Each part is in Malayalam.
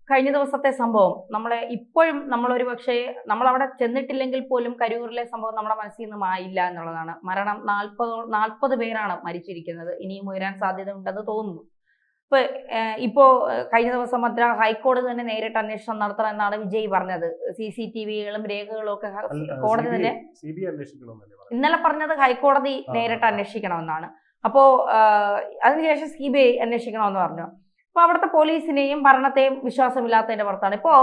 കഴിഞ്ഞ ദിവസത്തെ സംഭവം നമ്മളെ ഇപ്പോഴും നമ്മളൊരു പക്ഷേ നമ്മളവിടെ ചെന്നിട്ടില്ലെങ്കിൽ പോലും കരൂരിലെ സംഭവം നമ്മുടെ മനസ്സിൽ നിന്ന് മായില്ല എന്നുള്ളതാണ്. മരണം 40 പേരാണ് മരിച്ചിരിക്കുന്നത്. ഇനിയും ഉയരാൻ സാധ്യത ഉണ്ടെന്ന് തോന്നുന്നു. ഇപ്പോ കഴിഞ്ഞ ദിവസം മദ്രാസ് ഹൈക്കോടതി തന്നെ നേരിട്ട് അന്വേഷണം നടത്തണം എന്നാണ് വിജയ് പറഞ്ഞത്. CCTVകളും രേഖകളും ഒക്കെ കോടതി തന്നെ ഇന്നലെ പറഞ്ഞത് ഹൈക്കോടതി നേരിട്ട് അന്വേഷിക്കണമെന്നാണ്. അപ്പോ അതിനുശേഷം CBI അന്വേഷിക്കണമെന്ന് പറഞ്ഞു. അപ്പൊ അവിടുത്തെ പോലീസിനെയും ഭരണത്തെയും വിശ്വാസമില്ലാത്തതിന്റെ പുറത്താണ്. ഇപ്പോ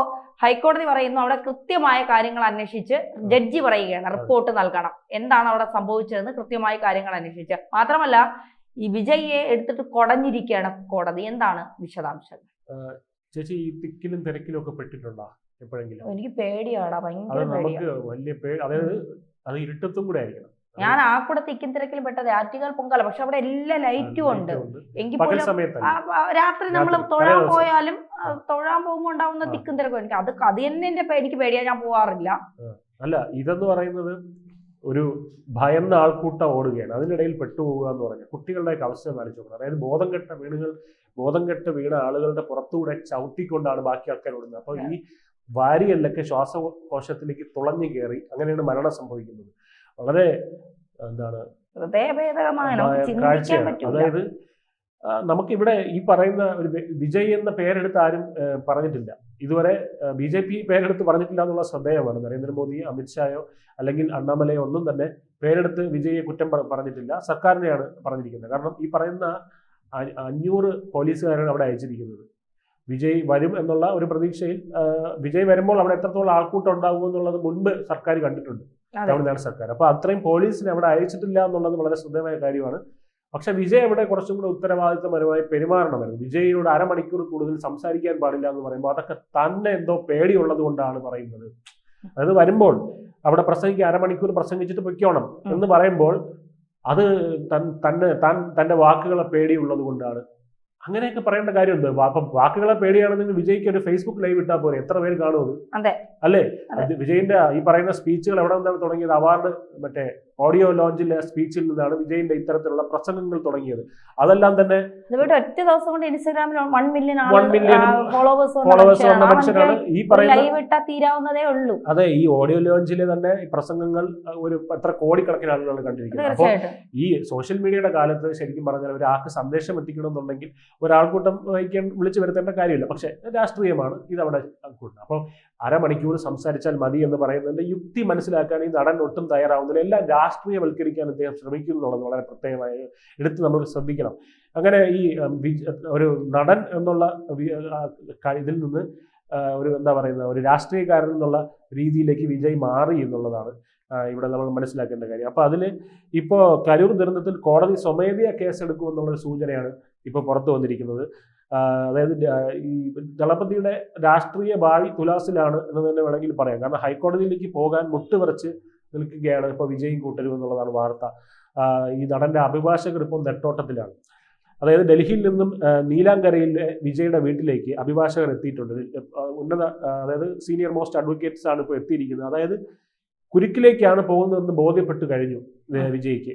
ഹൈക്കോടതി പറയുന്നു അവിടെ കൃത്യമായ കാര്യങ്ങൾ അന്വേഷിച്ച് ജഡ്ജി പറയുകയാണ് റിപ്പോർട്ട് നൽകണം, എന്താണ് അവിടെ സംഭവിച്ചതെന്ന് കൃത്യമായ കാര്യങ്ങൾ അന്വേഷിച്ച്. മാത്രമല്ല ഈ വിജയെ എടുത്തിട്ട് കൊടഞ്ഞിരിക്കുകയാണ് കോടതി. എന്താണ് വിശദാംശങ്ങൾ? ചേച്ചി ഈ തിക്കിലും തിരക്കിലും ഒക്കെ പെട്ടിട്ടുണ്ടോ എപ്പോഴെങ്കിലും? എനിക്ക് പേടിയാടാ, ഭയങ്കര പേടിയാണ്. അതായത് അത് ഇരുട്ടത്തും കൂടെ ആയിരിക്കണം. ഞാൻ ആ കൂടെ തിക്കും തിരക്കിലും പെട്ടത് ആറ്റുകാൽ പൊങ്കാല. പക്ഷെ അവിടെ എല്ലാ ലൈറ്റും ഉണ്ട്. എങ്കിൽ രാത്രി നമ്മൾ തൊഴാൻ പോയാലും തൊഴാൻ പോകുമ്പോൾ ഉണ്ടാവുന്ന തിക്കും തിരക്കും എനിക്ക് അത് തന്നെ എനിക്ക് പേടിയാ, ഞാൻ പോവാറില്ല. അല്ല, ഇതെന്ന് പറയുന്നത് ഒരു ഭയന്ന ആൾക്കൂട്ടം ഓടുകയാണ്, അതിനിടയിൽ പെട്ടുപോകുക എന്ന് പറഞ്ഞാൽ കുട്ടികളുടെയൊക്കെ അവസ്ഥ കാണിച്ചു നോക്കണം. അതായത് ബോധം കെട്ട് വീണ ആളുകളുടെ പുറത്തുകൂടെ ചവിട്ടിക്കൊണ്ടാണ് ബാക്കി ആൾക്കാർ ഓടുന്നത്. അപ്പൊ ഈ വാരിയല്ലൊക്കെ ശ്വാസകോശത്തിലേക്ക് തുളഞ്ഞു കയറി അങ്ങനെയാണ് മരണം സംഭവിക്കുന്നത്. വളരെ എന്താണ് കാഴ്ചയാണ്. അതായത് നമുക്കിവിടെ ഈ പറയുന്ന ഒരു വിജയ് എന്ന പേരെടുത്ത് ആരും പറഞ്ഞിട്ടില്ല ഇതുവരെ. BJP പേരെടുത്ത് പറഞ്ഞിട്ടില്ല എന്നുള്ള ശ്രദ്ധേയമാണ്. നരേന്ദ്രമോദി, അമിത്ഷായോ അല്ലെങ്കിൽ അണ്ണാമലയോ ഒന്നും തന്നെ പേരെടുത്ത് വിജയെ കുറ്റം പറഞ്ഞിട്ടില്ല. സർക്കാരിനെയാണ് പറഞ്ഞിരിക്കുന്നത്. കാരണം ഈ പറയുന്ന 500 പോലീസുകാരാണ് അവിടെ അയച്ചിരിക്കുന്നത്. വിജയ് വരും എന്നുള്ള ഒരു പ്രതീക്ഷയിൽ. വിജയ് വരുമ്പോൾ അവിടെ എത്രത്തോളം ആൾക്കൂട്ടം ഉണ്ടാകും എന്നുള്ളത് മുൻപ് സർക്കാർ കണ്ടിട്ടുണ്ട്, തമിഴ്നാട് സർക്കാർ. അപ്പൊ അത്രയും പോലീസിനെ അവിടെ അയച്ചിട്ടില്ല എന്നുള്ളത് വളരെ ശ്രദ്ധേയമായ കാര്യമാണ്. പക്ഷെ വിജയ് അവിടെ കുറച്ചും കൂടെ ഉത്തരവാദിത്തപരമായി പെരുമാറണമായിരുന്നു. വിജയിനോട് അരമണിക്കൂർ കൂടുതൽ സംസാരിക്കാൻ പാടില്ല എന്ന് പറയുമ്പോൾ അതൊക്കെ തന്നെ എന്തോ പേടിയുള്ളത് കൊണ്ടാണ് പറയുന്നത്. അതായത് വരുമ്പോൾ അവിടെ പ്രസംഗിക്കുക, അരമണിക്കൂർ പ്രസംഗിച്ചിട്ട് പൊയ്ക്കോണം എന്ന് പറയുമ്പോൾ അത് തന്റെ വാക്കുകളെ പേടിയുള്ളത് കൊണ്ടാണ്. അങ്ങനെയൊക്കെ പറയേണ്ട കാര്യമുണ്ട്. അപ്പം വാക്കുകളെ പേടിയാണെന്ന് വിജയ്ക്ക് ഒരു ഫേസ്ബുക്ക് ലൈവ് ഇട്ടാൽ പോലെ എത്ര പേര് കാണുന്നത് അല്ലേ? വിജയിന്റെ ഈ പറയുന്ന സ്പീച്ചുകൾ എവിടെ നിന്നാണ് തുടങ്ങിയത്? അവാർഡ് മറ്റേ ഓഡിയോ ലോഞ്ചിലെ സ്പീച്ചിൽ നിന്നാണ് വിജയിന്റെ ഇത്തരത്തിലുള്ള പ്രസംഗങ്ങൾ തുടങ്ങിയത്. അതെല്ലാം തന്നെ ഒറ്റ ദിവസം കൊണ്ട് ഇൻസ്റ്റാഗ്രാമിൽ 1 മില്യൺ ഫോളോവേഴ്സ് വന്ന മനുഷ്യനാണ് ഈ പറയുന്നത്. അതെ, ഈ ഓഡിയോ ലോഞ്ചിലെ തന്നെ ഈ പ്രസംഗങ്ങൾ ഒരു എത്ര കോടിക്കണക്കിന് ആളുകളാണ് കണ്ടിരിക്കുന്നത്. അപ്പോൾ ഈ സോഷ്യൽ മീഡിയയുടെ കാലത്ത് ശരിക്കും പറഞ്ഞാൽ ഒരാൾക്ക് സന്ദേശം എത്തിക്കണമെന്നുണ്ടെങ്കിൽ ഒരാൾക്കൂട്ടം വിളിച്ചു വരുത്തേണ്ട കാര്യമില്ല. പക്ഷെ രാഷ്ട്രീയമാണ് ഇതവിടെ കൂട്ടുന്നത്. അപ്പോൾ അരമണിക്കൂർ സംസാരിച്ചാൽ മതി എന്ന് പറയുന്നതിന്റെ യുക്തി മനസ്സിലാക്കാൻ ഈ നടൻ ഒട്ടും തയ്യാറാവുന്നില്ല. എല്ലാം രാഷ്ട്രീയവൽക്കരിക്കാൻ അദ്ദേഹം ശ്രമിക്കുന്നു എന്നുള്ളത് വളരെ പ്രത്യേകമായി എടുത്ത് നമ്മൾ ശ്രദ്ധിക്കണം. അങ്ങനെ ഈ ഒരു നടൻ എന്നുള്ള ഇതിൽ നിന്ന് ഒരു എന്താ പറയുന്ന ഒരു രാഷ്ട്രീയക്കാരൻ എന്നുള്ള രീതിയിലേക്ക് വിജയ് മാറി എന്നുള്ളതാണ് ഇവിടെ നമ്മൾ മനസ്സിലാക്കേണ്ട കാര്യം. അപ്പൊ അതിൽ ഇപ്പോ കരൂർ ദുരന്തത്തിൽ കോടതി സ്വമേധയാ കേസെടുക്കുമെന്നുള്ളൊരു സൂചനയാണ് ഇപ്പൊ പുറത്തു വന്നിരിക്കുന്നത്. അതായത് ഈ ദളപതിയുടെ രാഷ്ട്രീയ ഭാവി തുലാസിലാണ് എന്ന് തന്നെ വേണമെങ്കിൽ പറയാം. കാരണം ഹൈക്കോടതിയിലേക്ക് പോകാൻ മുട്ടുവിറച്ച് നിൽക്കുകയാണ് ഇപ്പോൾ വിജയും കൂട്ടരും എന്നുള്ളതാണ് വാർത്ത. ഈ നടന്റെ അഭിഭാഷകർ ഇപ്പോൾ നെട്ടോട്ടത്തിലാണ്. അതായത് ഡൽഹിയിൽ നിന്നും നീലാങ്കരയിലെ വിജയുടെ വീട്ടിലേക്ക് അഭിഭാഷകർ എത്തിയിട്ടുണ്ട്. അതായത് സീനിയർ മോസ്റ്റ് അഡ്വക്കേറ്റ്സ് ആണ് ഇപ്പോൾ എത്തിയിരിക്കുന്നത്. അതായത് കുരുക്കിലേക്കാണ് പോകുന്നതെന്ന് ബോധ്യപ്പെട്ടു കഴിഞ്ഞു വിജയ്ക്ക്.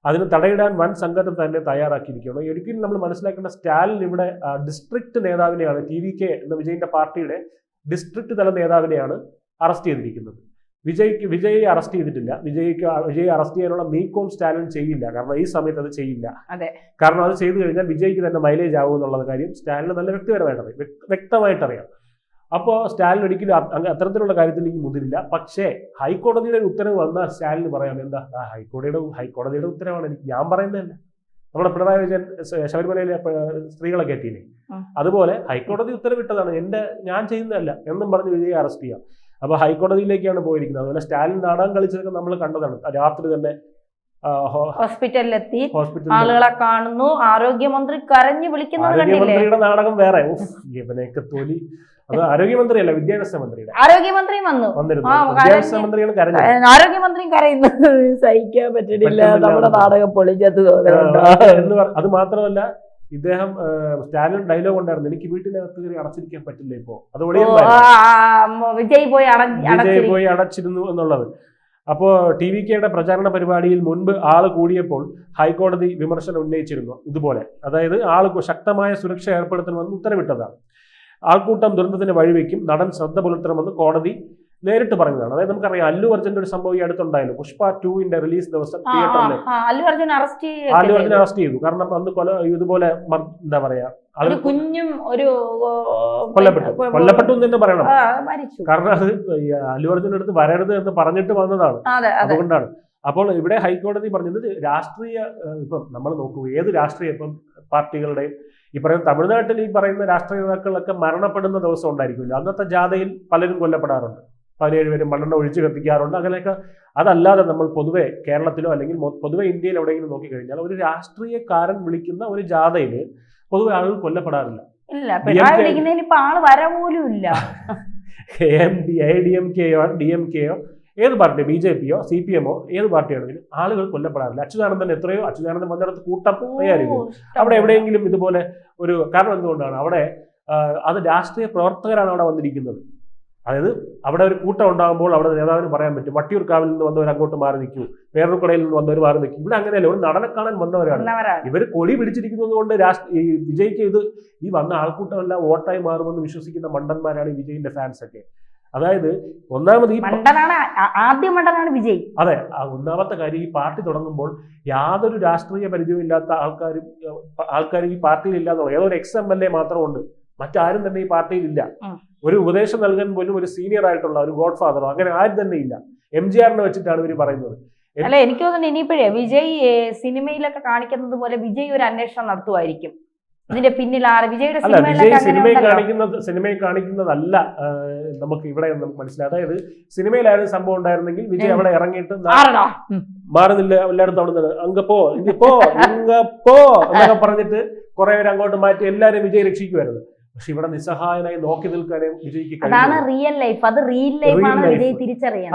അതിന് തടയിടാൻ വൻ സംഘത്തെ തന്നെ തയ്യാറാക്കിയിരിക്കുകയാണ്. ഒരിക്കലും നമ്മൾ മനസ്സിലാക്കേണ്ട സ്റ്റാലിൻ ഇവിടെ ഡിസ്ട്രിക്ട് നേതാവിനെയാണ്, TVK എന്ന വിജയിന്റെ പാർട്ടിയുടെ ഡിസ്ട്രിക്ട് തല നേതാവിനെയാണ് അറസ്റ്റ് ചെയ്തിരിക്കുന്നത്. വിജയെ അറസ്റ്റ് ചെയ്തിട്ടില്ല. വിജയെ അറസ്റ്റ് ചെയ്യാനുള്ള നീക്കവും സ്റ്റാലിൻ ചെയ്യില്ല. കാരണം ഈ സമയത്ത് അത് ചെയ്യില്ല. കാരണം അത് ചെയ്തു കഴിഞ്ഞാൽ വിജയ്ക്ക് തന്നെ മൈലേജ് ആവും എന്നുള്ള കാര്യം സ്റ്റാലിന് നല്ല വ്യക്തമായിട്ടറിയാം. അപ്പോൾ സ്റ്റാലിൻ ഒരിക്കലും അത്തരത്തിലുള്ള കാര്യത്തിലേക്ക് മുതിരില്ല. പക്ഷേ ഹൈക്കോടതിയുടെ ഒരു ഉത്തരവ് വന്നാൽ സ്റ്റാലിന് പറയാം, എന്താ ഹൈക്കോടതിയുടെ ഉത്തരവാണ്, ഞാൻ പറയുന്നതല്ല. നമ്മുടെ പിണറായി വിജയൻ ശബരിമലയിലെ സ്ത്രീകളെ കയറ്റിയില്ലേ, അതുപോലെ ഹൈക്കോടതി ഉത്തരവിട്ടതാണ്, ഞാൻ ചെയ്യുന്നതല്ല എന്നും പറഞ്ഞ് വിജയെ അറസ്റ്റ് ചെയ്യാം. അപ്പൊ ഹൈക്കോടതിയിലേക്കാണ് പോയിരിക്കുന്നത്. അതുപോലെ സ്റ്റാലിൻ നാടകം കളിച്ചതൊക്കെ നമ്മൾ കണ്ടതാണ്. രാത്രി തന്നെ ഹോസ്പിറ്റലിലെത്തി ആളുകളെ കാണുന്നു, ആരോഗ്യമന്ത്രി കരഞ്ഞു വിളിക്കുന്നത്. ആരോഗ്യമന്ത്രിയുടെ നാടകം വേറെ. ഇവനെയൊക്കെ തൊലി. അത് ആരോഗ്യമന്ത്രിയല്ല, വിദ്യാഭ്യാസ മന്ത്രിയുടെ. ആരോഗ്യമന്ത്രിയും വന്നിരുന്നു. വിദ്യാഭ്യാസ മന്ത്രിയാണ് കരഞ്ഞത്. ആരോഗ്യമന്ത്രിയും കരയുന്നത് സഹിക്കാൻ പറ്റില്ല. നമ്മുടെ നാടകം പൊളിച്ചത് എന്ന് അത് മാത്രമല്ല, ഇദ്ദേഹം സ്റ്റാലിൻ ഡയലോഗ് ഉണ്ടായിരുന്നു, എനിക്ക് വീട്ടിനകത്ത് കയറി അടച്ചിരിക്കാൻ പറ്റില്ല ഇപ്പോ. അത് വിജയ് പോയി അടച്ചിരുന്നു എന്നുള്ളത്. അപ്പോൾ TVKയുടെ പ്രചാരണ പരിപാടിയിൽ മുൻപ് ആള് കൂടിയപ്പോൾ ഹൈക്കോടതി വിമർശനം ഉന്നയിച്ചിരുന്നു ഇതുപോലെ. അതായത് ശക്തമായ സുരക്ഷ ഏർപ്പെടുത്തണമെന്ന് ഉത്തരവിട്ടതാണ്. ആൾക്കൂട്ടം ദുരന്തത്തിന് വഴിവെക്കും, നടൻ ശ്രദ്ധ പുലർത്തണമെന്ന് കോടതി നേരിട്ട് പറഞ്ഞതാണ്. അതായത് നമുക്കറിയാം അല്ലു അർജുന്റെ ഒരു സംഭവം ഈ അടുത്തുണ്ടായിരുന്നു. പുഷ്പ 2 റിലീസ് ദിവസം തിയേറ്ററിൽ അല്ലു അർജുൻ അറസ്റ്റ് ചെയ്തു. കാരണം അന്ന് ഇതുപോലെ എന്താ പറയാ കുഞ്ഞും ഒരു കൊല്ലപ്പെട്ടു എന്ന് തന്നെ പറയണം. കാരണം അത് അല്ലു അർജുന്റെ അടുത്ത് വരരുത് എന്ന് പറഞ്ഞിട്ട് വന്നതാണ്. അതുകൊണ്ടാണ്. അപ്പോൾ ഇവിടെ ഹൈക്കോടതി പറഞ്ഞത് രാഷ്ട്രീയ ഇപ്പം നമ്മൾ നോക്കൂ, ഏത് രാഷ്ട്രീയ ഇപ്പം പാർട്ടികളുടെയും ഈ പറയുന്ന തമിഴ്നാട്ടിൽ ഈ പറയുന്ന രാഷ്ട്രീയ നേതാക്കളൊക്കെ മരണപ്പെടുന്ന ദിവസം ഉണ്ടായിരിക്കുമല്ലോ. അന്നത്തെ ജാഥയിൽ പലരും കൊല്ലപ്പെടാറുണ്ട്, 17 പേരും മണ്ണെണ്ണ ഒഴിച്ചു കത്തിക്കാറുണ്ട്, അങ്ങനെയൊക്കെ. അതല്ലാതെ നമ്മൾ പൊതുവെ കേരളത്തിലോ അല്ലെങ്കിൽ പൊതുവെ ഇന്ത്യയിൽ എവിടെയെങ്കിലും നോക്കിക്കഴിഞ്ഞാൽ ഒരു രാഷ്ട്രീയക്കാരൻ വിളിക്കുന്ന ഒരു ജാഥയിൽ പൊതുവെ ആളുകൾ കൊല്ലപ്പെടാറില്ല. DMK-യോ ഏത് പാർട്ടിയോ BJP-യോ CPM-ഓ ഏത് പാർട്ടിയാണെങ്കിലും ആളുകൾ കൊല്ലപ്പെടാറില്ല. അച്യുതാനന്ദൻ അച്യുതാനന്ദൻ വന്നിടത്ത് കൂട്ടം ആയിരിക്കും. അവിടെ എവിടെയെങ്കിലും ഇതുപോലെ ഒരു കാരണം എന്തുകൊണ്ടാണ്? അവിടെ അത് രാഷ്ട്രീയ പ്രവർത്തകരാണ് അവിടെ വന്നിരിക്കുന്നത്. അതായത് അവിടെ ഒരു കൂട്ടം ഉണ്ടാകുമ്പോൾ അവിടെ നേതാവിന് പറയാൻ പറ്റും, വട്ടിയൂർക്കാവിൽ നിന്ന് വന്നവർ അങ്ങോട്ട് മാറി നിൽക്കൂ, വേറൊരുക്കടയിൽ നിന്ന് വന്നവർ മാറി നിൽക്കും. ഇവിടെ അങ്ങനെയല്ല, ഒരു നടനെ കാണാൻ വന്നവരാണ് ഇവർ. കൊടി പിടിച്ചിരിക്കുന്നത് കൊണ്ട് ഈ വിജയ്ക്ക് ഈ വന്ന ആൾക്കൂട്ടമെല്ലാം വോട്ടായി മാറുമെന്ന് വിശ്വസിക്കുന്ന മണ്ടന്മാരാണ് ഈ വിജയിന്റെ ഫാൻസ് ഒക്കെ. അതായത് ഒന്നാമത് ആദ്യ മണ്ടനാണ് വിജയ്. അതെ, ഒന്നാമത്തെ കാര്യം, ഈ പാർട്ടി തുടങ്ങുമ്പോൾ യാതൊരു രാഷ്ട്രീയ പരിചയവും ഇല്ലാത്ത ആൾക്കാർ ഈ പാർട്ടിയിൽ ഇല്ല എന്നുള്ളത്. ഏതോ ഒരു ex-MLA മാത്രമുണ്ട്, മറ്റാരും തന്നെ ഈ പാർട്ടിയിൽ ഇല്ല. ഒരു ഉപദേശം നൽകാൻ പോലും ഒരു സീനിയർ ആയിട്ടുള്ള ഒരു ഗോഡ് ഫാദറോ അങ്ങനെ ആരും തന്നെ ഇല്ല. MGR-നെ വെച്ചിട്ടാണ് ഇവർ പറയുന്നത്. അല്ല, എനിക്ക് തോന്നുന്നു ഇനിയിപ്പോഴേ വിജയ് സിനിമയിലൊക്കെ കാണിക്കുന്നത് പോലെ വിജയ് ഒരു അന്വേഷണം നടത്തുമായിരിക്കും. ഇതിന്റെ പിന്നിൽ വിജയുടെ സിനിമയിൽ കാണിക്കുന്നതല്ല നമുക്ക് ഇവിടെ മനസ്സിലായി. അതായത് സിനിമയിലായിരുന്നു സംഭവം ഉണ്ടായിരുന്നെങ്കിൽ വിജയ് അവിടെ ഇറങ്ങിയിട്ട് മാറുന്നില്ല, എല്ലായിടത്തും അവിടെ അങ്ങപ്പോ ഇങ്ങപ്പോ എന്നൊക്കെ പറഞ്ഞിട്ട് കുറെ പേര് അങ്ങോട്ട് മാറ്റി എല്ലാരും വിജയ് രക്ഷിക്കുമായിരുന്നു. പക്ഷെ ഇവിടെ നിസ്സഹായനായി നോക്കി നിൽക്കാനേ വിജയ്ക്ക്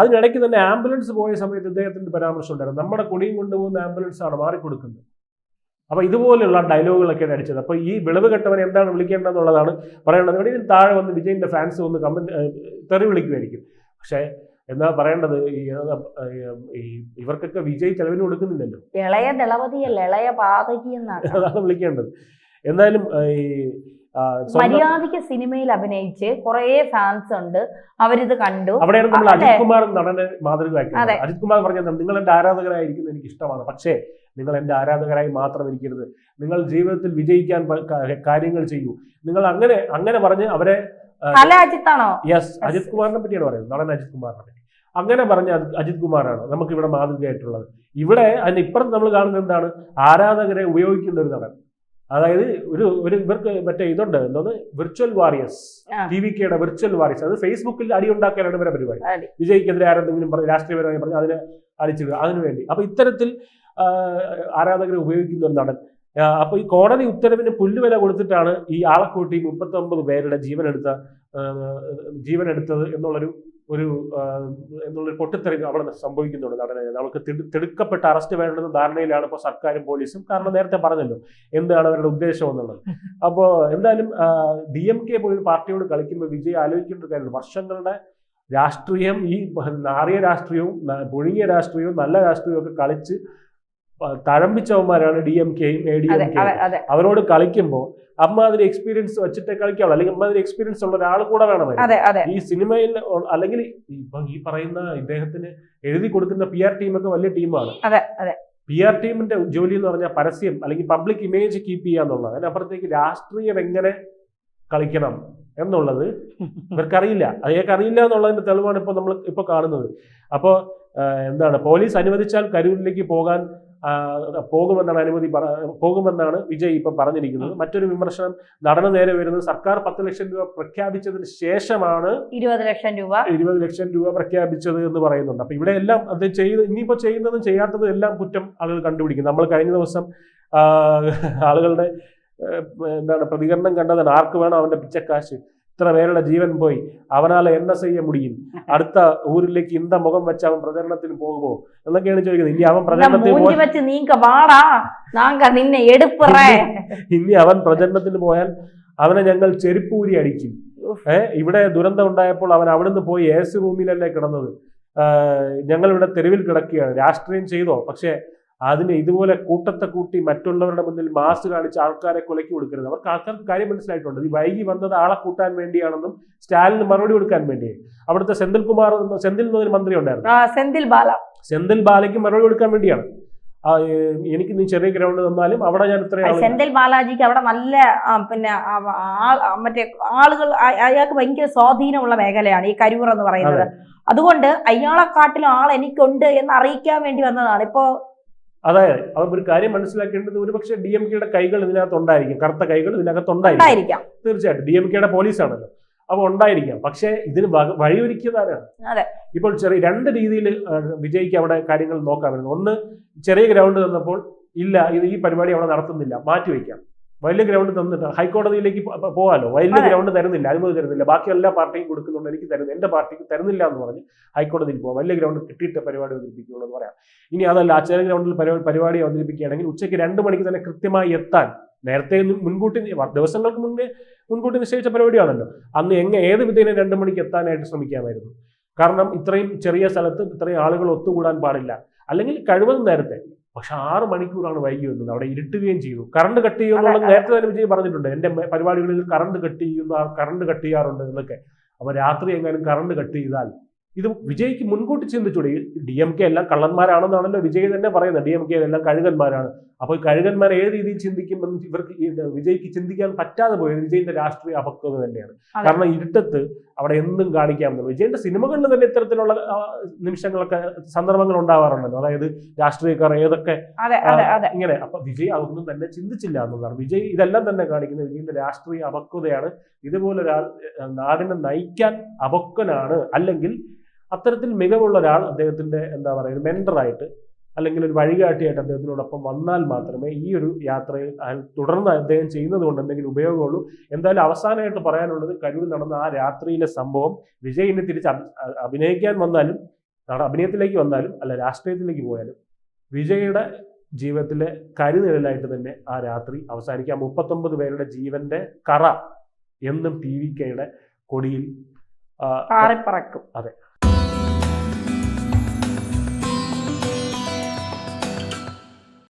അതിനിടയ്ക്ക് തന്നെ ആംബുലൻസ് പോയ സമയത്ത് ഇദ്ദേഹത്തിന്റെ പരാമർശം ഉണ്ടായിരുന്നു, നമ്മുടെ കുടിയും കൊണ്ടുപോകുന്ന ആംബുലൻസ് ആണ് മാറിക്കൊടുക്കുന്നത്. അപ്പൊ ഇതുപോലെയുള്ള ഡയലോഗുകളൊക്കെയാണ് അടിച്ചത്. അപ്പൊ ഈ വിളവ് കെട്ടവനെ എന്താണ് വിളിക്കേണ്ടതെന്നുള്ളതാണ് പറയേണ്ടത്. ഇവിടെ ഇതിന് താഴെ വന്ന് വിജയിന്റെ ഫാൻസ് വന്ന് തെറി വിളിക്കുമായിരിക്കും. പക്ഷെ എന്താ പറയേണ്ടത്, ഇവർക്കൊക്കെ വിജയ് ചെലവിന് കൊടുക്കുന്നില്ലല്ലോ, അതാണ് വിളിക്കേണ്ടത്. എന്തായാലും മര്യാദയ്ക്ക് സിനിമയിൽ അഭിനയിച്ച് കുറെ ഫാൻസ് ഉണ്ട്, അവരിത് കണ്ടു. അവിടെയാണ് നമ്മൾ അജിത് കുമാർ നടനെ മാതൃകയാക്കുന്നത്. അജിത് കുമാർ പറഞ്ഞത്, നിങ്ങൾ എന്റെ ആരാധകരായിരിക്കുന്നത് എനിക്ക് ഇഷ്ടമാണ്, പക്ഷേ നിങ്ങൾ എന്റെ ആരാധകരായി മാത്രം ഇരിക്കരുത്, നിങ്ങൾ ജീവിതത്തിൽ വിജയിക്കാൻ കാര്യങ്ങൾ ചെയ്യൂ. നിങ്ങൾ അങ്ങനെ പറഞ്ഞ് അവരെ യെസ് അജിത് കുമാറിനെ പറ്റിയാണ് പറയുന്നത്, നടൻ അജിത് കുമാറിനെ പറ്റി അങ്ങനെ പറഞ്ഞ അജിത് കുമാറാണ് നമുക്ക് ഇവിടെ മാതൃകയായിട്ടുള്ളത്. ഇവിടെ അതിനിപ്പുറത്ത് നമ്മൾ കാണുന്നത് എന്താണ്, ആരാധകരെ ഉപയോഗിക്കുന്ന ഒരു നടൻ. അതായത് ഒരു ഇവർക്ക് മറ്റേ ഇതുണ്ട്, എന്തോന്ന് വിർച്വൽ വാരിയേഴ്സ്, TVKയുടെ വിർച്വൽ വാരിയേഴ്സ്. അത് ഫേസ്ബുക്കിൽ അടിയുണ്ടാക്കാനാണ് ഇവരെ പരിപാടി. വിജയ്ക്കെതിരെ ആരെന്തെങ്കിലും പറഞ്ഞ് രാഷ്ട്രീയപരമായി പറഞ്ഞ് അതിനെ അടിച്ചിടുക, അതിനുവേണ്ടി. അപ്പൊ ഇത്തരത്തിൽ ആരാധകരെ ഉപയോഗിക്കുന്ന ഒരു നടൻ. അപ്പൊ ഈ കോടതി ഉത്തരവിന് പുല്ലുവില കൊടുത്തിട്ടാണ് ഈ ആളക്കൂട്ടി 39 പേരുടെ ജീവനെടുത്തത് എന്നുള്ളൊരു പൊട്ടിത്തെറി അവിടെ സംഭവിക്കുന്നുണ്ട് നടനെ. നമുക്ക് തിടുക്കപ്പെട്ട അറസ്റ്റ് വേണ്ടെന്ന ധാരണയിലാണ് ഇപ്പോൾ സർക്കാരും പോലീസും. കാരണം നേരത്തെ പറഞ്ഞല്ലോ എന്താണ് അവരുടെ ഉദ്ദേശം എന്നുള്ളത്. അപ്പോൾ എന്തായാലും DMK പോയി പാർട്ടിയോട് കളിക്കുമ്പോൾ വിജയ് ആലോചിക്കേണ്ട ഒരു കാര്യമുണ്ട്. വർഷങ്ങളുടെ രാഷ്ട്രീയം, ഈ നാറിയ രാഷ്ട്രീയവും പുഴുങ്ങിയ രാഷ്ട്രീയവും നല്ല രാഷ്ട്രീയവും ഒക്കെ കളിച്ച് തഴമ്പിച്ചവന്മാരാണ് DMKയും ADMKയും. അവരോട് കളിക്കുമ്പോൾ അമ്മാതിരി എക്സ്പീരിയൻസ് വെച്ചിട്ടേ കളിക്കാവുള്ളൂ, അല്ലെങ്കിൽ അമ്മാതിരി എക്സ്പീരിയൻസ് ഉള്ള ഒരാൾ കൂടെ വേണമായിരുന്നു ഈ സിനിമയിൽ. അല്ലെങ്കിൽ ഇപ്പൊ ഈ പറയുന്ന ഇദ്ദേഹത്തിന് എഴുതി കൊടുക്കുന്ന PR ടീമൊക്കെ വലിയ ടീമാണ്. PR ടീമിന്റെ ജോലി എന്ന് പറഞ്ഞാൽ പരസ്യം അല്ലെങ്കിൽ പബ്ലിക് ഇമേജ് കീപ്പ് ചെയ്യുക എന്നുള്ളത്. അതിനപ്പുറത്തേക്ക് രാഷ്ട്രീയം എങ്ങനെ കളിക്കണം എന്നുള്ളത് ഇവർക്കറിയില്ല. അറിയില്ല എന്നുള്ളതിന്റെ തെളിവാണ് ഇപ്പോൾ നമ്മൾ കാണുന്നത്. അപ്പോൾ എന്താണ്, പോലീസ് അനുവദിച്ചാൽ കരൂരിലേക്ക് പോകുമെന്നാണ് വിജയ് ഇപ്പൊ പറഞ്ഞിരിക്കുന്നത്. മറ്റൊരു വിമർശനം നടന്നു നേരെ വരുന്നത്, സർക്കാർ 10 ലക്ഷം രൂപ പ്രഖ്യാപിച്ചതിന് ശേഷമാണ് 20 ലക്ഷം രൂപ പ്രഖ്യാപിച്ചത് എന്ന് പറയുന്നുണ്ട്. അപ്പൊ ഇവിടെ എല്ലാം അത് ഇനിയിപ്പോ ചെയ്യുന്നതും ചെയ്യാത്തതും എല്ലാം കുറ്റം ആളുകൾ കണ്ടുപിടിക്കും. നമ്മൾ കഴിഞ്ഞ ദിവസം ആളുകളുടെ പ്രതികരണം കണ്ടതാണ്, ആർക്ക് വേണം അവന്റെ പിച്ചക്കാശ്, ഇത്ര പേരുടെ ജീവൻ പോയി, അവനാലെ എണ്ണ ചെയ്യ മുടിയും, അടുത്ത ഊരിലേക്ക് ഇന്ത മുഖം വെച്ച് അവൻ പ്രചരണത്തിന് പോകുമോ എന്നൊക്കെയാണ് ചോദിക്കുന്നത്. ഇനി അവൻ പ്രചരണത്തിന് പോയാൽ അവനെ ഞങ്ങൾ ചെരുപ്പൂരി അടിക്കും. ഇവിടെ ദുരന്തം ഉണ്ടായപ്പോൾ അവൻ അവിടുന്ന് പോയി AC റൂമിലല്ലേ കിടന്നത്, ഞങ്ങൾ ഇവിടെ തെരുവിൽ കിടക്കുകയാണ്, രാഷ്ട്രീയം ചെയ്തോ, പക്ഷെ അതിന് ഇതുപോലെ കൂട്ടത്തെ കൂട്ടി മറ്റുള്ളവരുടെ മുന്നിൽ മാസ് കാണിച്ച് ആൾക്കാരെ കൊലക്കി കൊടുക്കരുത്. അവർക്ക് ആൾക്കാർക്ക് കാര്യം മനസ്സിലായിട്ടുണ്ട്. ഈ വൈകി വന്നത് ആളെ കൂട്ടാൻ വേണ്ടിയാണെന്നും സ്റ്റാലിന് മറുപടി കൊടുക്കാൻ വേണ്ടിയായി. അവിടുത്തെ സെന്തിൽ എന്നൊരു മന്ത്രി ഉണ്ടായിരുന്നു, സെന്തിൽ ബാലയ്ക്ക് മറുപടി കൊടുക്കാൻ വേണ്ടിയാണ്. എനിക്ക് നീ ചെറിയ ഗ്രൗണ്ട് തന്നാലും അവിടെ ഞാൻ ഇത്രയും സെന്തിൽ ബാലാജിക്ക് അവിടെ നല്ല പിന്നെ മറ്റേ ആളുകൾ, അയാൾക്ക് ഭയങ്കര സ്വാധീനമുള്ള മേഖലയാണ് ഈ കരൂർ എന്ന് പറയുന്നത്. അതുകൊണ്ട് അയാളെക്കാട്ടിലും ആൾ എനിക്കുണ്ട് എന്ന് അറിയിക്കാൻ വേണ്ടി വന്നതാണ്. ഇപ്പോ അതായത് അവർ ഒരു കാര്യം മനസ്സിലാക്കേണ്ടത്, ഒരുപക്ഷെ DMK-യുടെ കൈകൾ ഇതിനകത്ത് ഉണ്ടായിരിക്കും, കറുത്ത കൈകൾ ഇതിനകത്ത് ഉണ്ടായിരിക്കാം. തീർച്ചയായിട്ടും DMK-യുടെ പോലീസാണല്ലോ, അപ്പൊ ഉണ്ടായിരിക്കാം. പക്ഷെ ഇതിന് വഴിയൊരുക്കിയതാരാണ്? ഇപ്പോൾ ചെറിയ രണ്ട് രീതിയിൽ വിജയ്ക്ക് അവിടെ കാര്യങ്ങൾ നോക്കാമായിരുന്നു. ഒന്ന്, ചെറിയ ഗ്രൗണ്ട് തന്നപ്പോൾ ഇല്ല, ഈ പരിപാടി അവിടെ നടത്തുന്നില്ല, മാറ്റിവെക്കാം. വലിയ ഗ്രൗണ്ട് തന്നിട്ട് ഹൈക്കോടതിയിലേക്ക് പോകാമല്ലോ. വലിയ ഗ്രൗണ്ട് തരുന്നില്ല, അനുമതി തരുന്നില്ല, ബാക്കി എല്ലാ പാർട്ടിയും കൊടുക്കുന്നുണ്ട്, എനിക്ക് തരുന്നു, എന്റെ പാർട്ടിക്ക് തരുന്നില്ല എന്ന് പറഞ്ഞ് ഹൈക്കോടതിയിൽ പോകാം. വലിയ ഗ്രൗണ്ട് കിട്ടിയിട്ട് പരിപാടി അവതരിപ്പിക്കുള്ളൂ എന്ന് പറയാം. ഇനി അതല്ല, ആ ചെറിയ ഗ്രൗണ്ടിൽ പരിപാടി അവതരിപ്പിക്കുകയാണെങ്കിൽ ഉച്ചയ്ക്ക് 2 മണിക്ക് തന്നെ കൃത്യമായി എത്താൻ, നേരത്തെ മുൻകൂട്ടി ദിവസങ്ങൾക്ക് മുൻകൂട്ടി നിശ്ചയിച്ച പരിപാടിയാണല്ലോ, അന്ന് ഏത് വിധേന 2 മണിക്ക് എത്താനായിട്ട് ശ്രമിക്കാമായിരുന്നു. കാരണം ഇത്രയും ചെറിയ സ്ഥലത്ത് ഇത്രയും ആളുകൾ ഒത്തുകൂടാൻ പാടില്ല, അല്ലെങ്കിൽ കഴിവതും നേരത്തെ. പക്ഷെ 6 മണിക്കൂറാണ് വൈകി വന്നത്, അവിടെ ഇരുട്ടുകയും ചെയ്തു. കറണ്ട് കട്ട് ചെയ്യുമെന്നുള്ളത് നേരത്തെ തന്നെ വിജയ് പറഞ്ഞിട്ടുണ്ട്, എന്റെ പരിപാടികളിൽ കറണ്ട് കട്ട് ചെയ്യാറുണ്ട് എന്നൊക്കെ. അപ്പൊ രാത്രി എങ്ങാനും കറണ്ട് കട്ട് ചെയ്താൽ ഇത് വിജയ്ക്ക് മുൻകൂട്ടി ചിന്തിച്ചൂടെ? DMK എല്ലാം കള്ളന്മാരാണെന്നാണല്ലോ വിജയ് തന്നെ പറയുന്നത്, DMK എല്ലാം കഴുകന്മാരാണ്. അപ്പൊ ഈ കഴുകന്മാരെ ഏത് രീതിയിൽ ചിന്തിക്കുമെന്ന് ഇവർക്ക് വിജയ്ക്ക് ചിന്തിക്കാൻ പറ്റാതെ പോയത് വിജയിന്റെ രാഷ്ട്രീയ അപക്വത തന്നെയാണ്. കാരണം ഇരുട്ടത്ത് അവിടെ എന്തും കാണിക്കാമെന്നുള്ളത്. വിജയന്റെ സിനിമകളിൽ തന്നെ ഇത്തരത്തിലുള്ള നിമിഷങ്ങളൊക്കെ സന്ദർഭങ്ങൾ ഉണ്ടാവാറുണ്ടല്ലോ. അതായത് രാഷ്ട്രീയക്കാർ ഏതൊക്കെ ഇങ്ങനെ. അപ്പൊ വിജയ് അതൊന്നും തന്നെ ചിന്തിച്ചില്ല എന്നുള്ളതാണ്. വിജയ് ഇതെല്ലാം തന്നെ കാണിക്കുന്നത് വിജയന്റെ രാഷ്ട്രീയ അപക്വതയാണ്. ഇതുപോലൊരാൾ നാടിനെ നയിക്കാൻ അപക്വനാണ്, അല്ലെങ്കിൽ അത്തരത്തിൽ മികവുള്ള ഒരാൾ അദ്ദേഹത്തിന്റെ എന്താ പറയുക മെന്ററായിട്ട് അല്ലെങ്കിൽ ഒരു വഴികാട്ടിയായിട്ട് അദ്ദേഹത്തിനോടൊപ്പം വന്നാൽ മാത്രമേ ഈ ഒരു യാത്രയിൽ തുടർന്ന് അദ്ദേഹം ചെയ്യുന്നത് കൊണ്ട് എന്തെങ്കിലും ഉപയോഗമുള്ളൂ. എന്തായാലും അവസാനമായിട്ട് പറയാനുള്ളത്, കരൂരിൽ നടന്ന ആ രാത്രിയിലെ സംഭവം വിജയിനെ തിരിച്ച് അഭിനയിക്കാൻ വന്നാലും, അഭിനയത്തിലേക്ക് വന്നാലും അല്ല രാഷ്ട്രീയത്തിലേക്ക് പോയാലും വിജയുടെ ജീവിതത്തിലെ കരുനിഴലായിട്ട് തന്നെ ആ രാത്രി അവസാനിക്കാം. 39 പേരുടെ ജീവന്റെ കറ എന്നും TVK-യുടെ കൊടിയിൽ പാറിപ്പറക്കും. അതെ.